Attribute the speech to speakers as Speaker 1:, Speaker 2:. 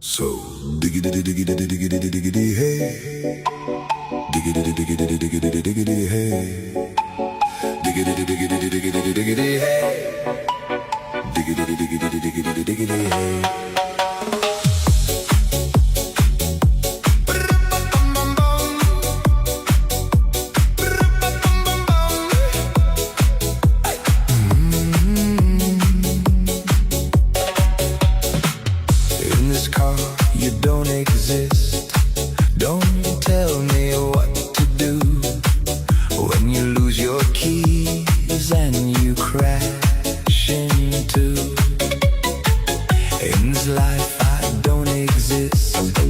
Speaker 1: So diggity diggity diggity diggity hey, diggity diggity diggity diggity hey, diggity diggity diggity diggity hey, diggity diggity diggity diggity hey. You don't exist. Don't tell me what to do when you lose your keys and you crash into. In this life I don't exist.